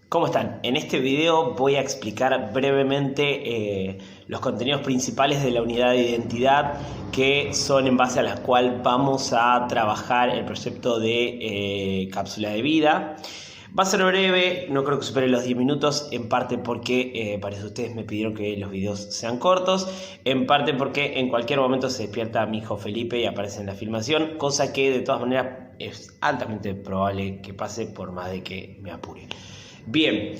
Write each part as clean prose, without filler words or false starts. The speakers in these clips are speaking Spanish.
¿Cómo están? En este video voy a explicar brevemente los contenidos principales de la unidad de identidad, que son en base a las cuales vamos a trabajar el proyecto de cápsula de vida. Va a ser breve, no creo que supere los 10 minutos, en parte porque parece que ustedes me pidieron que los videos sean cortos, en parte porque en cualquier momento se despierta mi hijo Felipe y aparece en la filmación, cosa que de todas maneras es altamente probable que pase por más de que me apure. Bien,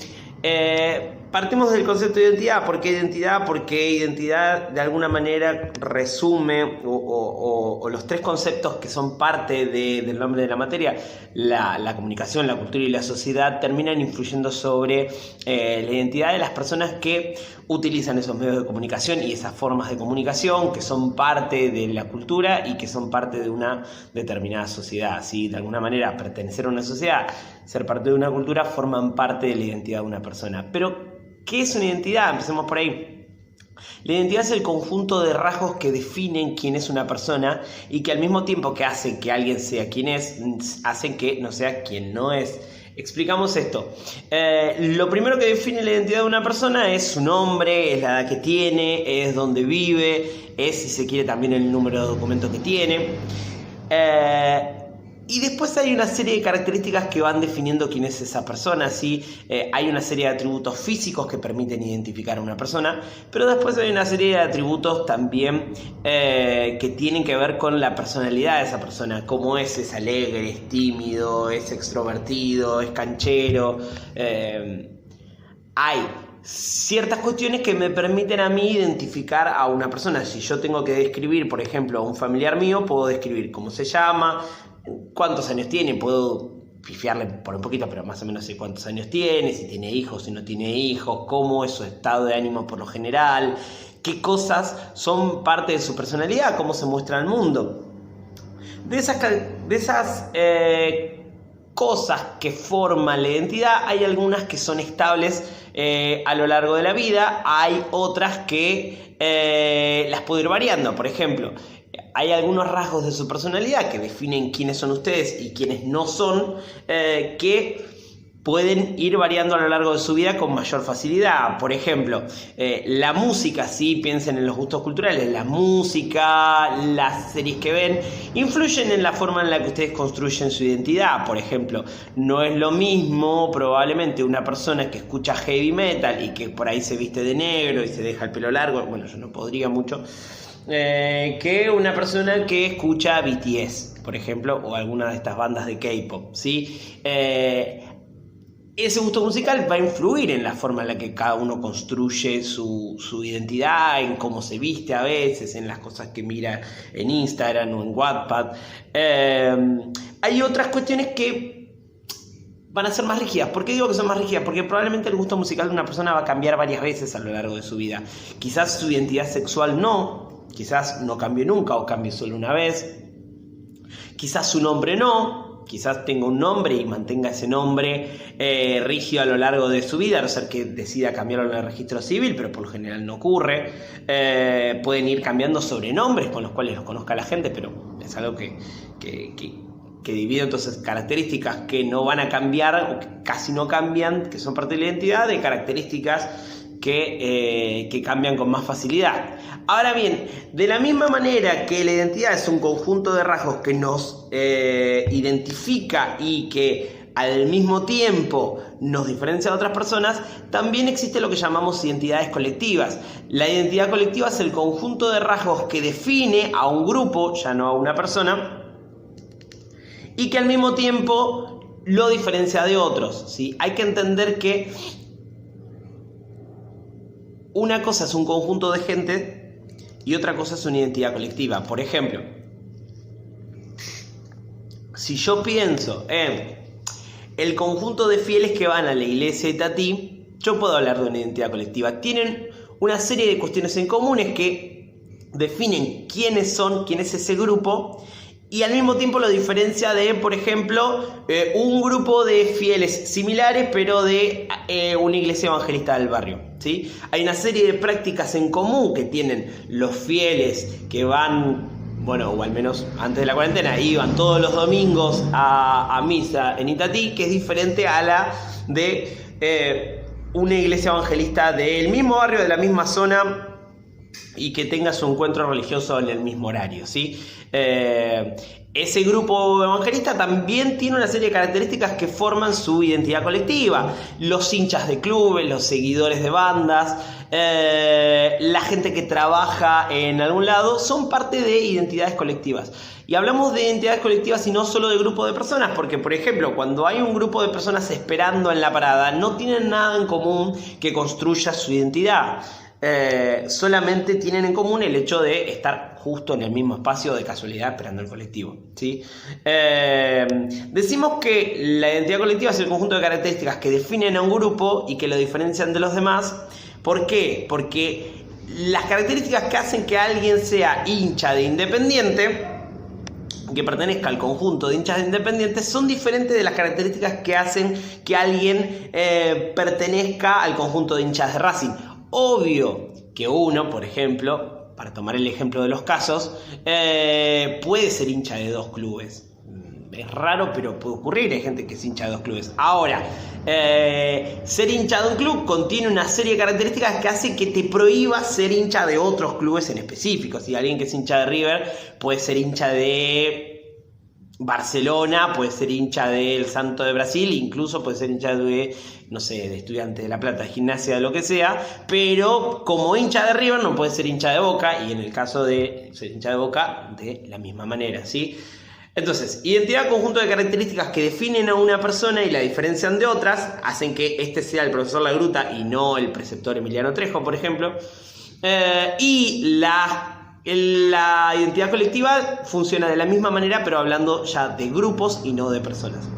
partimos del concepto de identidad. ¿Por qué identidad? Porque identidad de alguna manera resume o los tres conceptos que son parte del nombre de la materia, la comunicación, la cultura y la sociedad, terminan influyendo sobre la identidad de las personas que utilizan esos medios de comunicación y esas formas de comunicación que son parte de la cultura y que son parte de una determinada sociedad. ¿Sí? De alguna manera, pertenecer a una sociedad, ser parte de una cultura, forman parte de la identidad de una persona. Pero, ¿qué es una identidad? Empecemos por ahí. La identidad es el conjunto de rasgos que definen quién es una persona y que al mismo tiempo que hacen que alguien sea quien es, hacen que no sea quien no es. Explicamos esto. Lo primero que define la identidad de una persona es su nombre, es la edad que tiene, es dónde vive, es, si se quiere, también el número de documento que tiene. Y después hay una serie de características que van definiendo quién es esa persona, ¿sí? Hay una serie de atributos físicos que permiten identificar a una persona, pero después hay una serie de atributos también que tienen que ver con la personalidad de esa persona. Cómo es alegre, es tímido, es extrovertido, es canchero. Hay ciertas cuestiones que me permiten a mí identificar a una persona. Si yo tengo que describir, por ejemplo, a un familiar mío, puedo describir cómo se llama, cuántos años tiene, puedo pifiarle por un poquito, pero más o menos sé cuántos años tiene, si tiene hijos, si no tiene hijos, cómo es su estado de ánimo por lo general, qué cosas son parte de su personalidad, cómo se muestra al mundo. De esas cosas que forman la identidad, hay algunas que son estables a lo largo de la vida, hay otras que las puedo ir variando. Por ejemplo, hay algunos rasgos de su personalidad que definen quiénes son ustedes y quiénes no son, que pueden ir variando a lo largo de su vida con mayor facilidad. Por ejemplo, la música, ¿sí? Piensen en los gustos culturales. La música, las series que ven, influyen en la forma en la que ustedes construyen su identidad. Por ejemplo, no es lo mismo probablemente una persona que escucha heavy metal y que por ahí se viste de negro y se deja el pelo largo, bueno, yo no podría mucho, que una persona que escucha BTS, por ejemplo, o alguna de estas bandas de K-pop, ¿sí? Ese gusto musical va a influir en la forma en la que cada uno construye su identidad, en cómo se viste a veces, en las cosas que mira en Instagram o en Wattpad. Hay otras cuestiones que van a ser más rígidas. ¿Por qué digo que son más rígidas? Porque probablemente el gusto musical de una persona va a cambiar varias veces a lo largo de su vida. Quizás su identidad sexual no, quizás no cambie nunca o cambie solo una vez. Quizás su nombre no, quizás tenga un nombre y mantenga ese nombre rígido a lo largo de su vida, a no ser que decida cambiarlo en el registro civil, pero por lo general no ocurre. Pueden ir cambiando sobrenombres con los cuales los conozca la gente, pero es algo que divide entonces características que no van a cambiar o que casi no cambian, que son parte de la identidad, de características que cambian con más facilidad. Ahora bien, de la misma manera que la identidad es un conjunto de rasgos que nos identifica y que al mismo tiempo nos diferencia de otras personas, también existe lo que llamamos identidades colectivas. La identidad colectiva es el conjunto de rasgos que define a un grupo, ya no a una persona, y que al mismo tiempo lo diferencia de otros, ¿sí? Hay que entender que una cosa es un conjunto de gente y otra cosa es una identidad colectiva. Por ejemplo, si yo pienso en el conjunto de fieles que van a la iglesia de Itatí, yo puedo hablar de una identidad colectiva. Tienen una serie de cuestiones en comunes que definen quiénes son, quién es ese grupo, y al mismo tiempo lo diferencia de, por ejemplo, un grupo de fieles similares, pero de una iglesia evangelista del barrio, ¿sí? Hay una serie de prácticas en común que tienen los fieles que van bueno, o al menos antes de la cuarentena, iban todos los domingos a misa en Itatí, que es diferente a la de una iglesia evangelista del mismo barrio, de la misma zona, y que tenga su encuentro religioso en el mismo horario, ¿sí? Ese grupo evangelista también tiene una serie de características que forman su identidad colectiva. Los hinchas de clubes, los seguidores de bandas, la gente que trabaja en algún lado, son parte de identidades colectivas. Y hablamos de identidades colectivas y no solo de grupos de personas, porque, por ejemplo, cuando hay un grupo de personas esperando en la parada, no tienen nada en común que construya su identidad. Solamente tienen en común el hecho de estar justo en el mismo espacio de casualidad esperando el colectivo, ¿sí? Decimos que la identidad colectiva es el conjunto de características que definen a un grupo y que lo diferencian de los demás. ¿Por qué? Porque las características que hacen que alguien sea hincha de Independiente, que pertenezca al conjunto de hinchas de Independiente, son diferentes de las características que hacen que alguien pertenezca al conjunto de hinchas de Racing. Obvio que uno, por ejemplo, para tomar el ejemplo de los casos, puede ser hincha de dos clubes. Es raro, pero puede ocurrir. Hay gente que es hincha de dos clubes. Ahora, ser hincha de un club contiene una serie de características que hace que te prohíba ser hincha de otros clubes en específico. Si alguien que es hincha de River puede ser hincha de Barcelona, puede ser hincha del Santo de Brasil, incluso puede ser hincha de, no sé, de Estudiantes de La Plata, de Gimnasia, de lo que sea, pero como hincha de River no puede ser hincha de Boca, y en el caso de ser hincha de Boca, de la misma manera, ¿sí? Entonces, identidad, conjunto de características que definen a una persona y la diferencian de otras, hacen que este sea el profesor Lagruta y no el preceptor Emiliano Trejo, por ejemplo, y la identidad colectiva funciona de la misma manera, pero hablando ya de grupos y no de personas.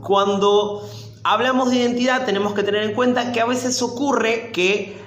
Cuando hablamos de identidad tenemos que tener en cuenta que a veces ocurre que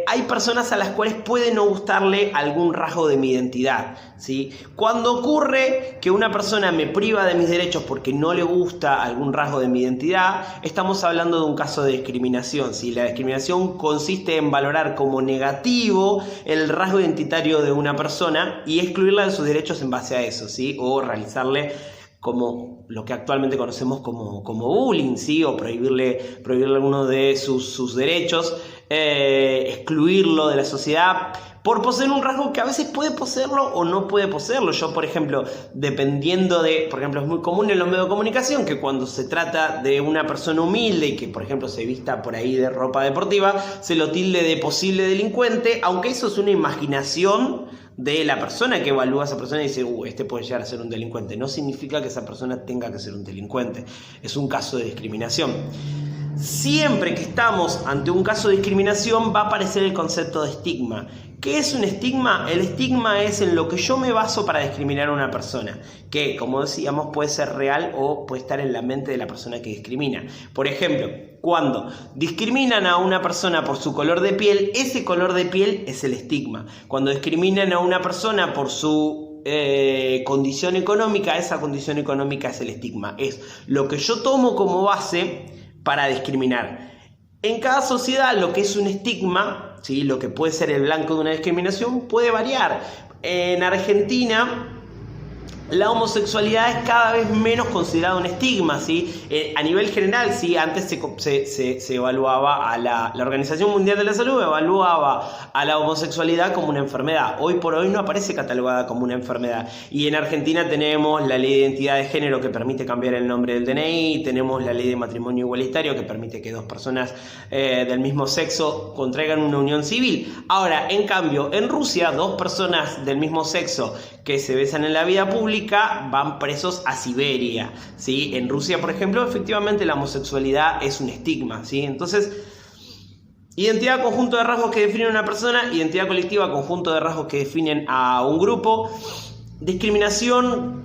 hay personas a las cuales puede no gustarle algún rasgo de mi identidad, ¿sí? Cuando ocurre que una persona me priva de mis derechos porque no le gusta algún rasgo de mi identidad, estamos hablando de un caso de discriminación, ¿sí? La discriminación consiste en valorar como negativo el rasgo identitario de una persona y excluirla de sus derechos en base a eso, ¿sí? O realizarle como lo que actualmente conocemos como bullying, ¿sí? O prohibirle alguno de sus derechos, excluirlo de la sociedad por poseer un rasgo que a veces puede poseerlo o no puede poseerlo. Yo, por ejemplo, dependiendo de, por ejemplo, es muy común en los medios de comunicación que cuando se trata de una persona humilde y que, por ejemplo, se vista por ahí de ropa deportiva, se lo tilde de posible delincuente, aunque eso es una imaginación de la persona que evalúa a esa persona y dice, este puede llegar a ser un delincuente. No significa que esa persona tenga que ser un delincuente. Es un caso de discriminación. Siempre que estamos ante un caso de discriminación va a aparecer el concepto de estigma. ¿Qué es un estigma? El estigma es en lo que yo me baso para discriminar a una persona, que, como decíamos, puede ser real o puede estar en la mente de la persona que discrimina. Por ejemplo, cuando discriminan a una persona por su color de piel, ese color de piel es el estigma. Cuando discriminan a una persona por su condición económica, esa condición económica es el estigma. Es lo que yo tomo como base para discriminar. En cada sociedad lo que es un estigma, ¿sí? Lo que puede ser el blanco de una discriminación, puede variar. En Argentina la homosexualidad es cada vez menos considerada un estigma, ¿sí? A nivel general, ¿sí? Antes se evaluaba a la Organización Mundial de la Salud, evaluaba a la homosexualidad como una enfermedad. Hoy por hoy no aparece catalogada como una enfermedad. Y en Argentina tenemos la ley de identidad de género que permite cambiar el nombre del DNI, tenemos la ley de matrimonio igualitario que permite que dos personas del mismo sexo contraigan una unión civil. Ahora, en cambio, en Rusia, dos personas del mismo sexo que se besan en la vida pública van presos a Siberia, ¿sí? En Rusia, por ejemplo, efectivamente la homosexualidad es un estigma, ¿sí? Entonces, identidad, conjunto de rasgos que definen a una persona; identidad colectiva, conjunto de rasgos que definen a un grupo. Discriminación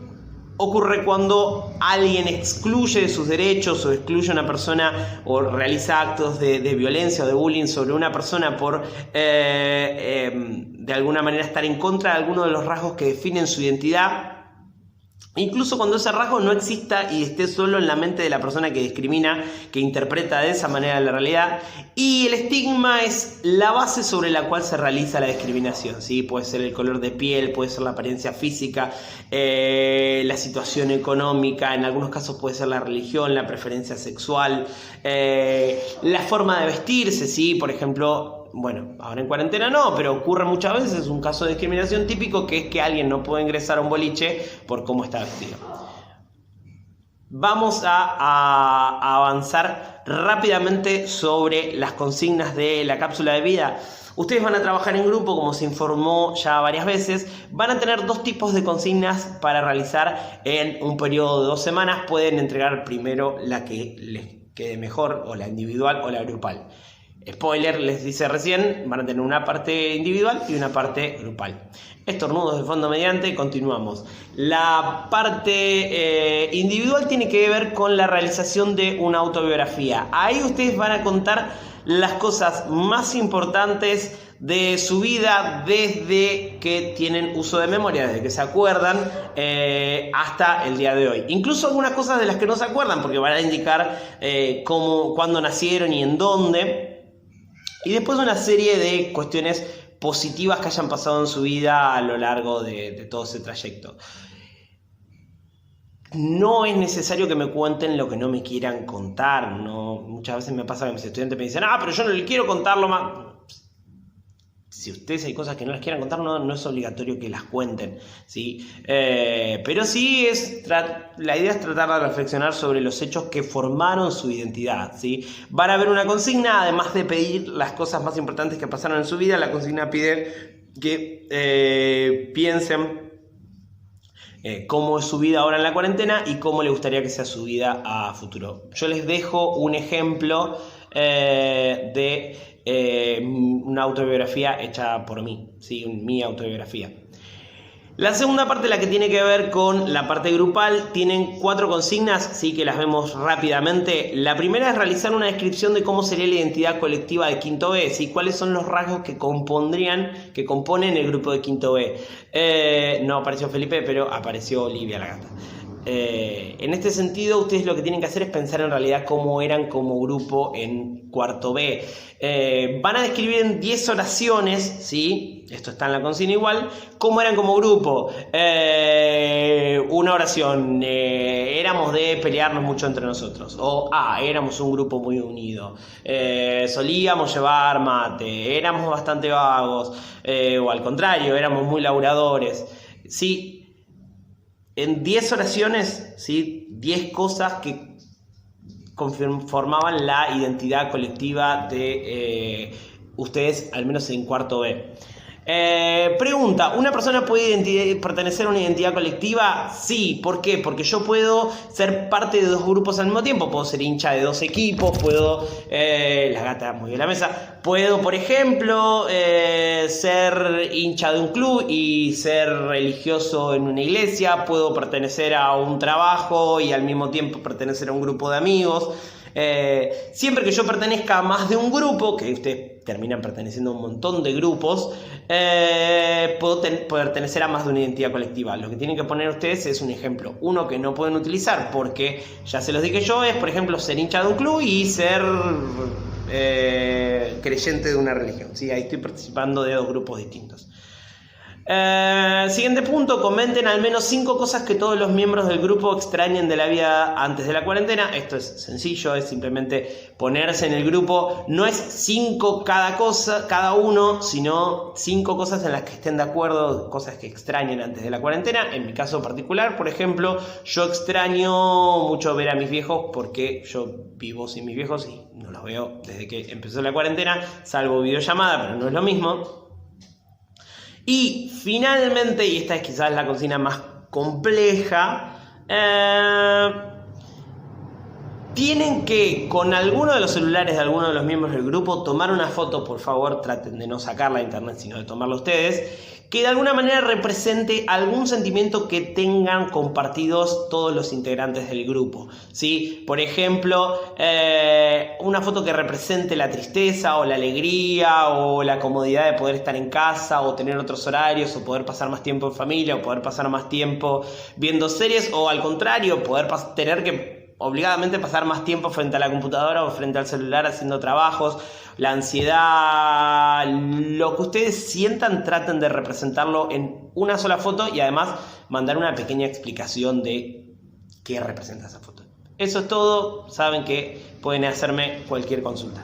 ocurre cuando alguien excluye de sus derechos o excluye a una persona o realiza actos de violencia o de bullying sobre una persona por de alguna manera estar en contra de alguno de los rasgos que definen su identidad. Incluso cuando ese rasgo no exista y esté solo en la mente de la persona que discrimina, que interpreta de esa manera la realidad. Y el estigma es la base sobre la cual se realiza la discriminación, ¿sí? Puede ser el color de piel, puede ser la apariencia física, la situación económica, en algunos casos puede ser la religión, la preferencia sexual, la forma de vestirse, ¿sí? Por ejemplo, bueno, ahora en cuarentena no, pero ocurre muchas veces, es un caso de discriminación típico, que es que alguien no puede ingresar a un boliche por cómo está vestido. Vamos a avanzar rápidamente sobre las consignas de la cápsula de vida. Ustedes van a trabajar en grupo, como se informó ya varias veces. Van a tener 2 tipos de consignas para realizar en un periodo de 2 semanas. Pueden entregar primero la que les quede mejor, o la individual o la grupal. Spoiler, les dice recién, van a tener una parte individual y una parte grupal. Estornudos de fondo mediante, continuamos. La parte individual tiene que ver con la realización de una autobiografía. Ahí ustedes van a contar las cosas más importantes de su vida desde que tienen uso de memoria, desde que se acuerdan hasta el día de hoy. Incluso algunas cosas de las que no se acuerdan, porque van a indicar cuándo nacieron y en dónde. Y después una serie de cuestiones positivas que hayan pasado en su vida a lo largo de todo ese trayecto. No es necesario que me cuenten lo que no me quieran contar. No, muchas veces me pasa que mis estudiantes me dicen, pero yo no le quiero contarlo más. Si ustedes hay cosas que no les quieran contar, no es obligatorio que las cuenten, ¿sí? Pero sí la idea es tratar de reflexionar sobre los hechos que formaron su identidad, ¿sí? Van a ver una consigna, además de pedir las cosas más importantes que pasaron en su vida. La consigna pide que piensen cómo es su vida ahora en la cuarentena y cómo le gustaría que sea su vida a futuro. Yo les dejo un ejemplo de una autobiografía hecha por mí, ¿sí? Mi autobiografía. La segunda parte, la que tiene que ver con la parte grupal, tienen 4 consignas, sí, que las vemos rápidamente. La primera es realizar una descripción de cómo sería la identidad colectiva de Quinto B, ¿sí? Cuáles son los rasgos que componen el grupo de Quinto B. No apareció Felipe, pero apareció Olivia la gata. En este sentido, ustedes lo que tienen que hacer es pensar en realidad cómo eran como grupo en cuarto B. Van a describir en 10 oraciones, ¿sí? Esto está en la consigna igual, cómo eran como grupo. Una oración, éramos de pelearnos mucho entre nosotros. O éramos un grupo muy unido. Solíamos llevar mate, éramos bastante vagos. O al contrario, éramos muy laburadores. Sí. En 10 oraciones, ¿sí? 10 cosas que formaban la identidad colectiva de ustedes, al menos en cuarto B. Pregunta, ¿una persona puede pertenecer a una identidad colectiva? Sí, ¿por qué? Porque yo puedo ser parte de 2 grupos al mismo tiempo, puedo ser hincha de 2 equipos, puedo, la gata movió la mesa, puedo, por ejemplo, ser hincha de un club y ser religioso en una iglesia, puedo pertenecer a un trabajo y al mismo tiempo pertenecer a un grupo de amigos. Siempre que yo pertenezca a más de un grupo, que ustedes terminan perteneciendo a un montón de grupos, puedo pertenecer a más de una identidad colectiva. Lo que tienen que poner ustedes es un ejemplo. Uno que no pueden utilizar porque ya se los dije yo es, por ejemplo, ser hincha de un club y ser creyente de una religión, ¿sí? Ahí estoy participando de 2 grupos distintos. Siguiente punto, comenten al menos 5 cosas que todos los miembros del grupo extrañen de la vida antes de la cuarentena. Esto es sencillo, es simplemente ponerse en el grupo. No es 5 cada uno, sino 5 cosas en las que estén de acuerdo, cosas que extrañen antes de la cuarentena. En mi caso particular, por ejemplo, yo extraño mucho ver a mis viejos porque yo vivo sin mis viejos y no los veo desde que empezó la cuarentena, salvo videollamada, pero no es lo mismo. Y finalmente, y esta es quizás la consigna más compleja, tienen que, con alguno de los celulares de alguno de los miembros del grupo, tomar una foto. Por favor, traten de no sacarla a internet, sino de tomarla ustedes, que de alguna manera represente algún sentimiento que tengan compartidos todos los integrantes del grupo, ¿sí? Por ejemplo, una foto que represente la tristeza o la alegría o la comodidad de poder estar en casa o tener otros horarios o poder pasar más tiempo en familia o poder pasar más tiempo viendo series, o al contrario, poder tener que obligadamente pasar más tiempo frente a la computadora o frente al celular haciendo trabajos. La ansiedad, lo que ustedes sientan, traten de representarlo en una sola foto y además mandar una pequeña explicación de qué representa esa foto. Eso es todo. Saben que pueden hacerme cualquier consulta.